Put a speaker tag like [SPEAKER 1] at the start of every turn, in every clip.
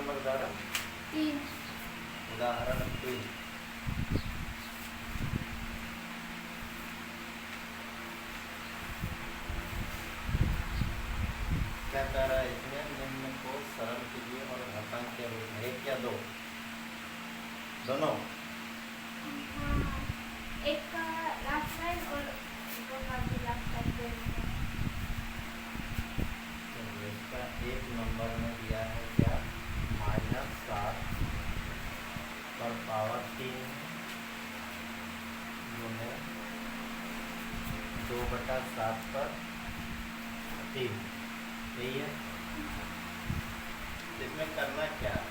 [SPEAKER 1] Number उदाहरण
[SPEAKER 2] 3।
[SPEAKER 1] उदाहरण 3। क्या कह रहा है इसमें? निम्न को सरल कीजिए और घातांक के रूप में 1 या 2 दोनों।
[SPEAKER 2] हाँ, एक का लास्ट लाइन और दो का भी लास्ट लाइन देना है।
[SPEAKER 1] तो इसका 1 नंबर में दिया है क्या? -7 पर पावर 3 गुने 2/7 पर 3। यही है। इसमें करना क्या है?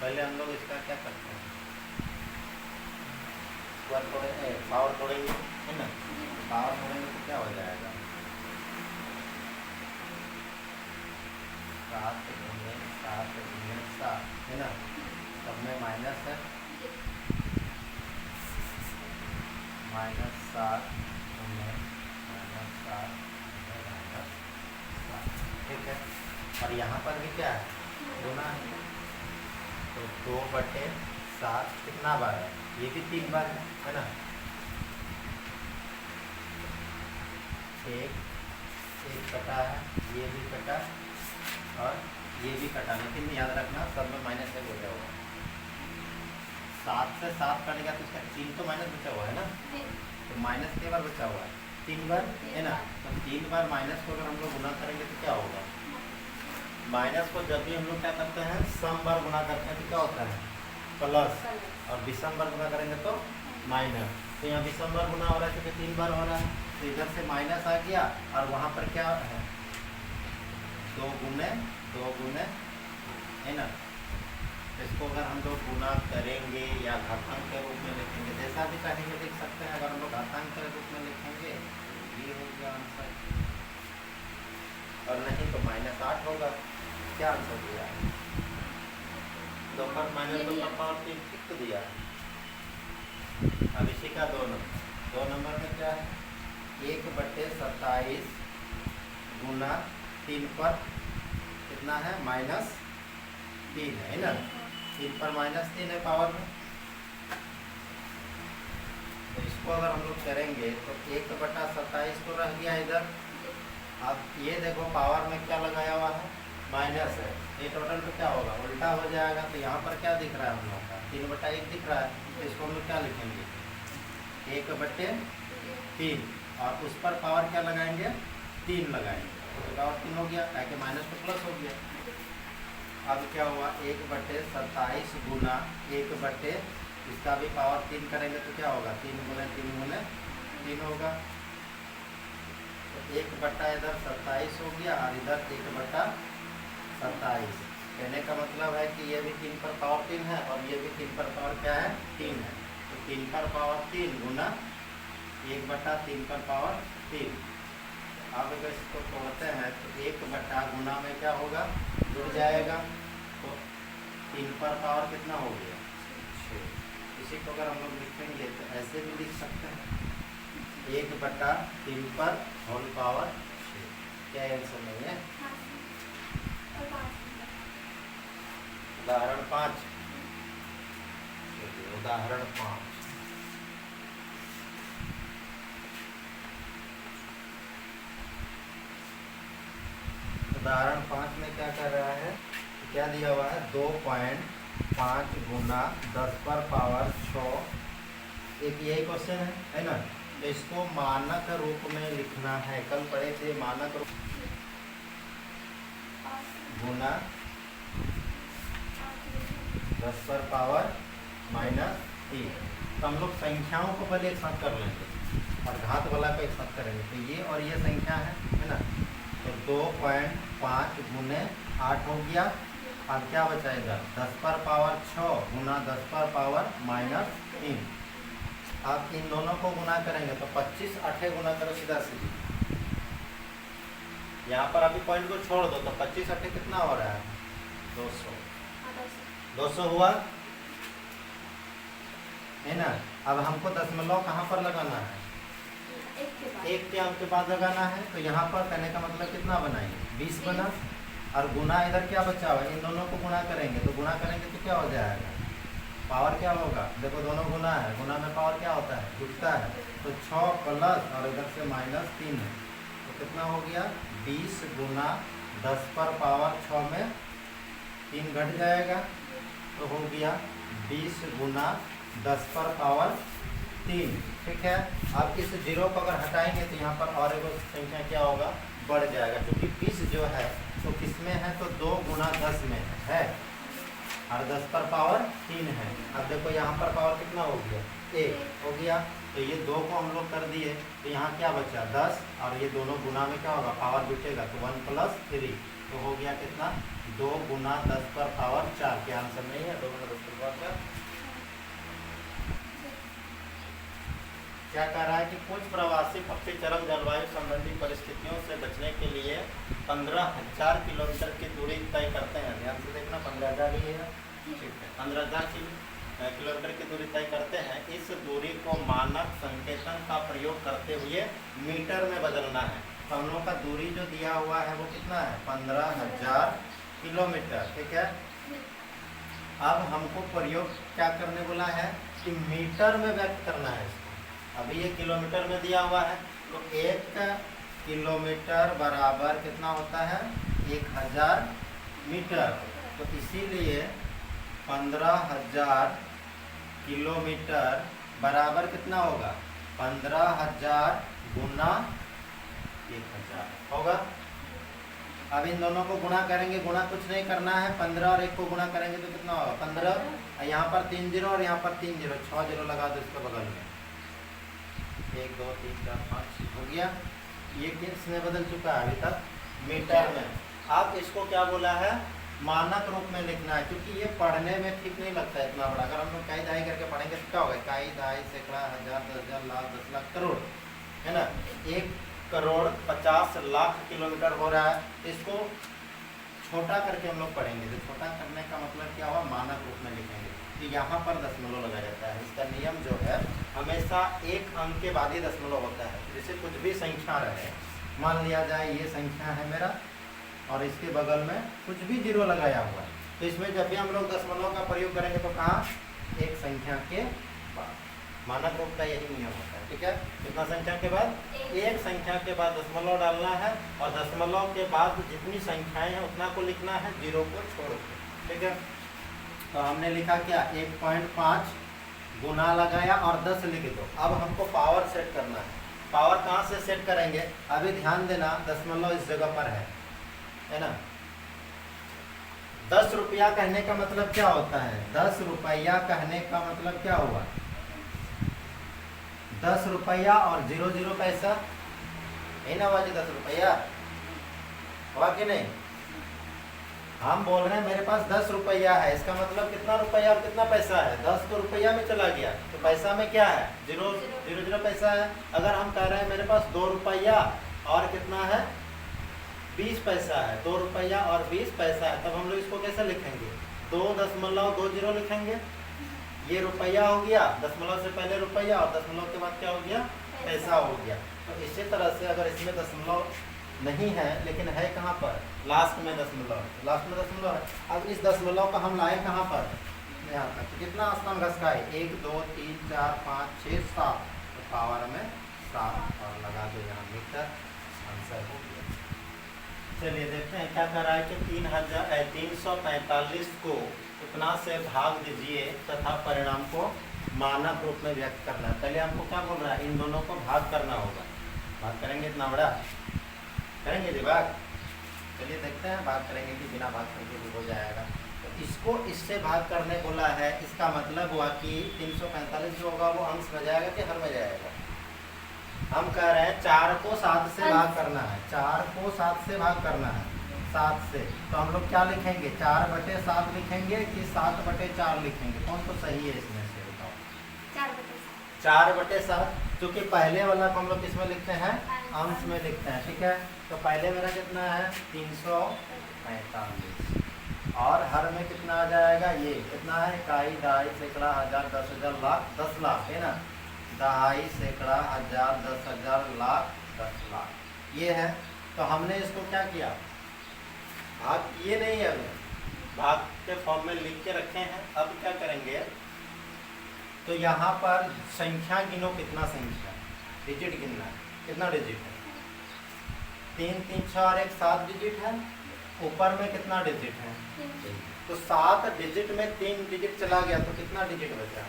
[SPEAKER 1] पहले हम लोग इसका क्या करते हैं? पावर तोड़ेंगे, है ना? पावर तोड़ेंगे तो क्या हो जाएगा? 7 गुने 7 गुने 7, है ना? सब में माइनस है। -7 गुने -7 गुने -7, ठीक है। और यहाँ पर भी क्या है? गुना है। तो 2/7 कितना बार है? ये भी 3 बार है ना? एक कटा है, ये भी कटा और ये भी कटा, लेकिन याद रखना सब में -1 बचा हुआ है। 7 से 7 कटेगा तो इसका 3 तो माइनस बचा हुआ है ना? तो माइनस के बार बचा हुआ है? 3 बार, है ना? तो 3 बार माइनस को अगर हम लोग गुना करेंगे तो क्या होगा? माइनस को जब भी हम लोग क्या करते हैं, सम बार गुना करते हैं तो क्या होता है? प्लस। और विषम बार गुना करेंगे तो माइनस। तो यहाँ विषम बार गुना हो रहा है क्योंकि 3 बार हो रहा है, तो इधर से माइनस आ गया और वहाँ पर क्या है? 2 गुने, है ना? इसको अगर हम लोग गुना करेंगे या घातांक के रूप में लिखेंगे, जैसा भी चाहेंगे लिख सकते हैं। अगर हम लोग घातांक के रूप में लिखेंगे ये हो गया आंसर, और नहीं तो -8 होगा। क्या आंसर दिया? 2 पर -2 पर पावर 3 ठीक तो दिया। अब इसी का 2 नंबर में क्या है? 1/27 गुना 3 पर कितना है? -3 है ना? 3 पर -3 है पावर में। तो इसको अगर हम लोग करेंगे तो 1/27 तो रह गया इधर। अब ये देखो पावर में क्या लगाया हुआ है? माइनस है। ये टोटल तो क्या होगा? उल्टा हो जाएगा। तो यहाँ पर क्या दिख रहा है हम लोग का? 3/1 दिख रहा है। तो इसको हम लोग क्या लिखेंगे? 1/3, और उस पर पावर क्या लगाएंगे? 3 लगाएंगे तो पावर 3 हो गया, ताकि माइनस तो प्लस हो गया। अब क्या हुआ? 1/27 गुना 1/, इसका भी पावर 3 करेंगे तो क्या होगा? 3 गुने 3 गुने 3 होगा। तो 1/, इधर 27 हो गया और इधर 1/27। कहने का मतलब है कि ये भी 3 पर पावर 3 है और ये भी 3 पर पावर क्या है? 3 है। तो 3 पर पावर 3 गुना 1/3 पर पावर 3। अब अगर इसको तोड़ते हैं तो 1/, गुना में क्या होगा? जुड़ जाएगा। तो 3 पर पावर कितना हो गया? 6। इसी को अगर हम लोग लिखेंगे तो ऐसे भी लिख सकते हैं, 1/3 पर होल पावर 6। क्या आंसर नहीं है? उदाहरण 5। उदाहरण 5। उदाहरण 5 में क्या कर रहा है? क्या दिया हुआ है? 2.5 गुना 10 पर पावर 6। एक यही क्वेश्चन है ना? तो इसको मानक रूप में लिखना है। कल पढ़े थे मानक रूप गुना 10 पर पावर -3। तो हम लोग संख्याओं को पहले एक साथ कर लेंगे और घात वाला को एक साथ करेंगे। तो ये और ये संख्या है ना? तो 2.5 गुने 8 हो गया। अब क्या बचा इधर? 10 पर पावर 6 गुना 10 पर पावर -3। आप इन दोनों को गुना करेंगे तो 25 8 गुना करो सीधा सीधी। यहाँ पर अभी पॉइंट को छोड़ दो तो 25 8 कितना हो रहा है? 200। 200 हुआ है ना? अब हमको दशमलव कहाँ पर लगाना है?
[SPEAKER 2] एक के बाद
[SPEAKER 1] एक के अंक के बाद लगाना है, तो यहाँ पर करने का मतलब कितना बनाएंगे 20 बना, और गुना इधर क्या बचा हुआ है, इन दोनों को गुना करेंगे, तो गुना करेंगे तो क्या हो जाएगा, पावर क्या होगा, देखो दोनों गुना है, गुना में पावर क्या होता है, जुटता है, तो 6 प्लस और इधर से -3 है, तो कितना हो गया 20 गुना 10 पर पावर 6 में 3 घट जाएगा, तो हो गया 20 गुना 10 पर पावर 3। ठीक है, अब इस जीरो को अगर हटाएंगे तो यहाँ पर और एक संख्या क्या होगा, बढ़ जाएगा, क्योंकि 20 जो है तो किस में है, तो 2 गुना 10 में है, और 10 पर पावर 3 है। अब देखो यहाँ पर पावर कितना हो गया, 1 हो गया, तो ये 2 को हम लोग कर दिए, तो यहाँ क्या बचा 10, और ये दोनों गुना में क्या होगा, पावर जुटेगा, तो 1 + 3, तो हो गया कितना 2 गुना 10 पर पावर 4। क्या आंसर नहीं है, 2 गुना 10 पर पावर 4। क्या कह रहा है कि कुछ प्रवासी पक्षी चरम जलवायु संबंधी परिस्थितियों से बचने के लिए 15,000 किलोमीटर की दूरी तय करते हैं। ध्यान से देखना, 15,000 ही है, ठीक है, 15,000 किलोमीटर की दूरी तय करते हैं। इस दूरी को मानक संकेतन का प्रयोग करते हुए मीटर में बदलना है। तो हम लोग का दूरी जो दिया हुआ है वो कितना है, 15,000 किलोमीटर। ठीक है, अब हमको प्रयोग क्या करने बोला है कि मीटर में व्यक्त करना है इसको। अभी ये किलोमीटर में दिया हुआ है, तो 1 किलोमीटर बराबर कितना होता है, 1000 मीटर। तो इसीलिए 15,000 किलोमीटर बराबर कितना होगा, 15,000 गुना 1000 होगा। अब इन दोनों को गुणा करेंगे, गुणा कुछ नहीं करना है, 15 और 1 को गुणा करेंगे तो कितना होगा 15, यहाँ पर 3 जीरो और यहाँ पर 3 जीरो, 6 जीरो लगा दो इसके बगल में, 1 2 3 4 5 हो गया। ये किसमें बदल चुका है अभी तक, मीटर में। अब इसको क्या बोला है, मानक रूप में लिखना है, क्योंकि ये पढ़ने में ठीक नहीं लगता है इतना बड़ा। अगर हम लोग इकाई दहाई करके पढ़ेंगे तो क्या होगा, इकाई दहाई सैकड़ा हज़ार 10,000 लाख 10 लाख करोड़, है ना, 1 करोड़ 50 लाख किलोमीटर हो रहा है। इसको छोटा करके हम लोग पढ़ेंगे, तो छोटा करने का मतलब क्या हुआ, मानक रूप में लिखेंगे, तो यहाँ पर दशमलव लगाया जाता है। इसका नियम जो है हमेशा एक अंक के बाद ही दशमलव होता है। जैसे कुछ भी संख्या रहे, मान लिया जाए ये संख्या है मेरा और इसके बगल में कुछ भी जीरो लगाया हुआ है, तो इसमें जब भी हम लोग दशमलव का प्रयोग करेंगे तो कहाँ, एक संख्या के बाद। मानक रूप का यही नियम होता है। ठीक है, कितना संख्या के बाद, एक संख्या के बाद दशमलव डालना है, और दशमलव के बाद जितनी संख्याएं हैं उतना को लिखना है, जीरो को छोड़ के। ठीक है, तो हमने लिखा क्या, 1.5 गुना लगाया और 10 लिख दो। अब हमको पावर सेट करना है। पावर कहाँ से सेट करेंगे, अभी ध्यान देना, दशमलव इस जगह पर है ना। 10 रुपया कहने का मतलब क्या होता है, 10 रुपया कहने का मतलब क्या हुआ, 10 रुपया और 0 पैसा, है ना वाजी, 10 रुपया हुआ कि नहीं। हम बोल रहे हैं मेरे पास 10 रुपया है, इसका मतलब कितना रुपया और कितना पैसा है, 10 तो रुपया में चला गया, तो पैसा में क्या है, 0 पैसा है। अगर हम कह रहे हैं मेरे पास 2 रुपया और कितना है, 20 पैसा है, 2 रुपया और 20 पैसा है, तब हम लोग इसको कैसे लिखेंगे, 2.20 लिखेंगे। ये रुपया हो गया, दशमलव से पहले रुपया और दशमलव के बाद क्या हो गया, पैसा हो गया। तो इसी तरह से अगर इसमें दशमलव नहीं है लेकिन है कहाँ पर, लास्ट में दशमलव, लास्ट में दशमलव है। अब इस दशमलव का हम लाए कहाँ पर, यहाँ तक, तो कितना स्थान घसकाए, 1 2 3 4 5 6 7, तो पावर में 7 और लगा दो यहाँ मीटर, आंसर हो गया। चलिए देखते हैं क्या कर रहा है कि 345 को उतना से भाग दीजिए तथा परिणाम को मानक रूप में व्यक्त करना है। पहले हमको क्या बोल रहा है, इन दोनों को भाग करना होगा। भाग करेंगे इतना बड़ा, करेंगे जी भाग, चलिए देखते हैं भाग करेंगे कि बिना भाग करके भी हो जाएगा। तो इसको इससे भाग करने बोला है, इसका मतलब हुआ कि 345 जो होगा वो अंश में जाएगा कि हर में जाएगा। हम कह रहे हैं 4 को 7 से भाग करना है, 4 को 7 से भाग करना है, 7 से। तो हम लोग क्या लिखेंगे, 4/7 लिखेंगे कि 7/4 लिखेंगे, कौन तो सही है इसमें से बताओ, 4/7, क्योंकि पहले वाला को हम लोग किसमें लिखते हैं, अंश में लिखते हैं। ठीक है, तो पहले मेरा कितना है 345 और हर में कितना आ जाएगा, ये कितना है, इकाई दहाई सैकड़ा हज़ार 10,000 लाख 10 लाख, है ना, दहाई, सैकड़ा, हजार, 10,000, लाख, 10 लाख ये है। तो हमने इसको क्या किया, भाग ये नहीं है, हमने भाग के फॉर्म में लिख के रखे हैं। अब क्या करेंगे, तो यहाँ पर संख्या गिनो, कितना संख्या, डिजिट गिनना है, कितना डिजिट है, 3 3 6 और 1 7 डिजिट है। ऊपर में कितना डिजिट है, तो 7 डिजिट में 3 डिजिट चला गया तो कितना डिजिट बचा,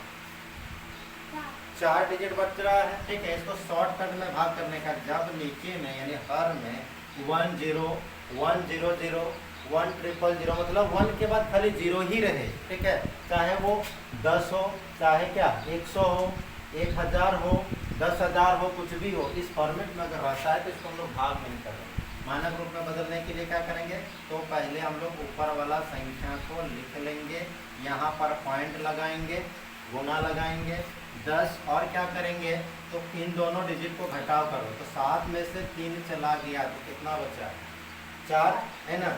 [SPEAKER 1] 4 डिजिट बच रहा है। ठीक है, इसको शॉर्टकट में भाग करने का, जब नीचे में यानी हर में 1 0 1 0 0 1 0 0 मतलब 1 के बाद खाली 0 ही रहे। ठीक है, चाहे वो 10 हो, चाहे क्या 100 हो, 1000 हो, 10,000 हो, कुछ भी हो, इस फॉर्मेट में अगर रहता है तो इसको हम लोग भाग में नहीं कर रहे। मानक रूप में बदलने के लिए क्या करेंगे, तो पहले हम लोग ऊपर वाला संख्या को लिख लेंगे, यहाँ पर पॉइंट लगाएंगे, गुना लगाएंगे 10 और क्या करेंगे, तो इन दोनों डिजिट को घटाव करो, तो 7 में से 3 चला गया तो कितना बचा, 4 है ना।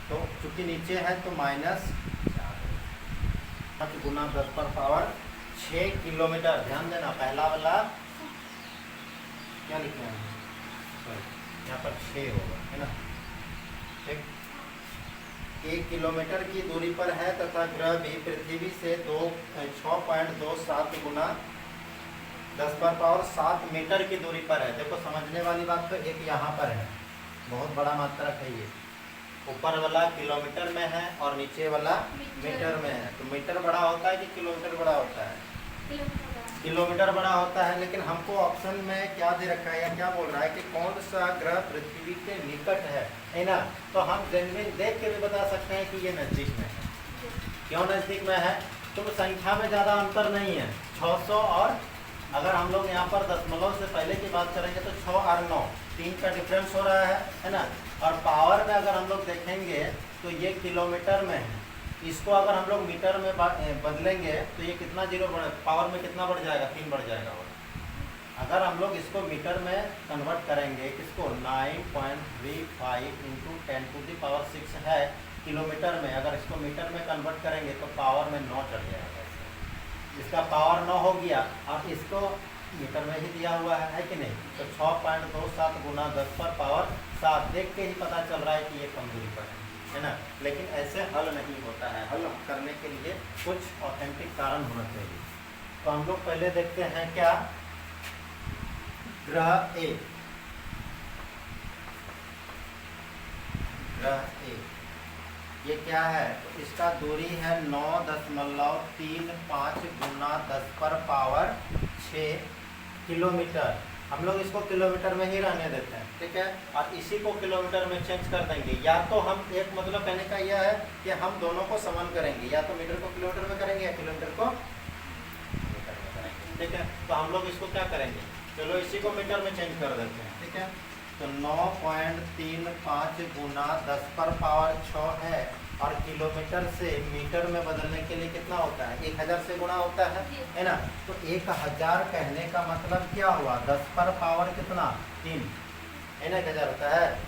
[SPEAKER 1] तो चूंकि नीचे है तो -4 गुना 10 पर पावर 6 किलोमीटर। ध्यान देना, पहला वाला क्या लिखना है, यहाँ पर 6 होगा, है ना। ठीक, 1 किलोमीटर की दूरी पर है तथा ग्रह भी पृथ्वी से 6.27 गुना 10 पर पावर 7 मीटर की दूरी पर है। देखो समझने वाली बात तो एक यहाँ पर है, बहुत बड़ा मात्रक है ये, ऊपर वाला किलोमीटर में है और नीचे वाला मीटर में है। तो मीटर बड़ा होता है कि किलोमीटर बड़ा होता है, किलोमीटर बड़ा होता है। लेकिन हमको ऑप्शन में क्या दे रखा है या क्या बोल रहा है कि कौन सा ग्रह पृथ्वी के निकट है ना। तो हम जेन्युइन देख के भी बता सकते हैं कि ये नज़दीक में है। क्यों नज़दीक में है, तो संख्या में ज़्यादा अंतर नहीं है, 600 और अगर हम लोग यहाँ पर दशमलव से पहले की बात करेंगे तो 6 और 9 3 का डिफरेंस हो रहा है ना। और पावर में अगर हम लोग देखेंगे तो ये किलोमीटर में है, इसको अगर हम लोग मीटर में बदलेंगे तो ये कितना जीरो बढ़, पावर में कितना बढ़ जाएगा, 3 बढ़ जाएगा। और अगर हम लोग इसको मीटर में कन्वर्ट करेंगे, किसको 9.35 × 10⁶ है किलोमीटर में, अगर इसको मीटर में कन्वर्ट करेंगे तो पावर में 9 चढ़ जाएगा। इसका पावर 9 हो गया और इसको मीटर में ही दिया हुआ है कि नहीं, तो 6.27 गुना 10 पर पावर 7 देख के ही पता चल रहा है कि ये कम दूरी पर है ना। लेकिन ऐसे हल नहीं होता है, हल करने के लिए कुछ ऑथेंटिक कारण होना चाहिए। तो हम लोग पहले देखते हैं क्या, ग्रह ए, ग्रह ए ये क्या है, तो इसका दूरी है 9.35 गुना 10 पर पावर 6 किलोमीटर। हम लोग इसको किलोमीटर में ही रहने देते हैं, ठीक है, और इसी को किलोमीटर में चेंज कर देंगे। या तो हम एक मतलब कहने का यह है कि हम दोनों को समान करेंगे, या तो मीटर को किलोमीटर में करेंगे या किलोमीटर को मीटर में करेंगे। ठीक है, तो हम लोग इसको क्या करेंगे, चलो इसी को मीटर में चेंज कर देते हैं। ठीक है, तो 9.35 गुना 10 पर पावर 6 है और किलोमीटर से मीटर में बदलने के लिए कितना होता है, 1000 से गुणा होता है ना। तो 1000 कहने का मतलब क्या हुआ, 10 पर पावर कितना 3 है ना, 1000 होता है।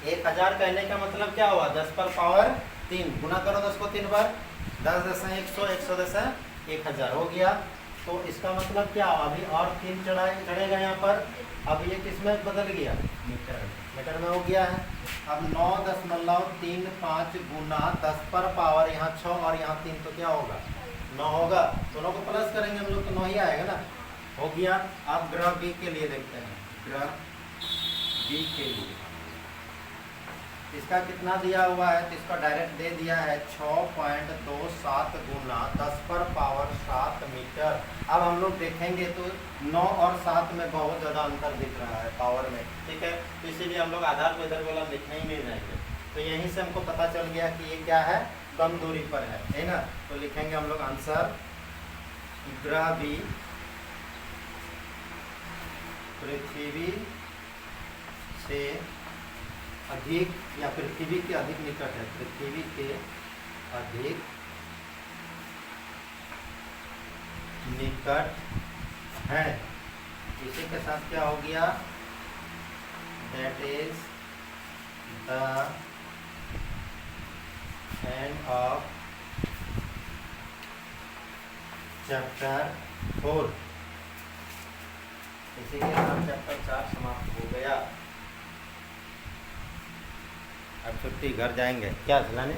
[SPEAKER 1] 1000 कहने का मतलब क्या हुआ, 10 पर पावर 3 गुना करो 10 को 3 बार, 10 10 100, 100 10 1000 हो गया। तो इसका मतलब क्या, अभी और 3 चढ़ेगा यहाँ पर। अब ये किस में बदल गया, मीटर में हो गया है। अब 9.35 गुना 10 पर पावर यहाँ 6 और यहाँ 3 तो क्या होगा 9 होगा। दोनों को प्लस करेंगे हम लोग तो 9 ही आएगा ना, हो गया। अब ग्रह बी के लिए देखते हैं, ग्रह बी के लिए इसका कितना दिया हुआ है, तो इसका डायरेक्ट दे दिया है 6.27 गुना 10 पर पावर 7 मीटर। अब हम लोग देखेंगे तो 9 और 7 में बहुत ज़्यादा अंतर दिख रहा है पावर में। ठीक है, तो इसीलिए हम लोग आधार को इधर वाला लिखने ही नहीं जाएंगे। तो यहीं से हमको पता चल गया कि ये क्या है, कम दूरी पर है ना। तो लिखेंगे हम लोग आंसर, ग्रह बी पृथ्वी से अधिक या पृथ्वी के अधिक निकट है, पृथ्वी के अधिक निकट है। इसी के साथ क्या हो गया, that is the end of chapter 4 इसी के साथ चैप्टर 4 समाप्त हो गया। अब छुट्टी, घर जाएंगे क्या चलाने।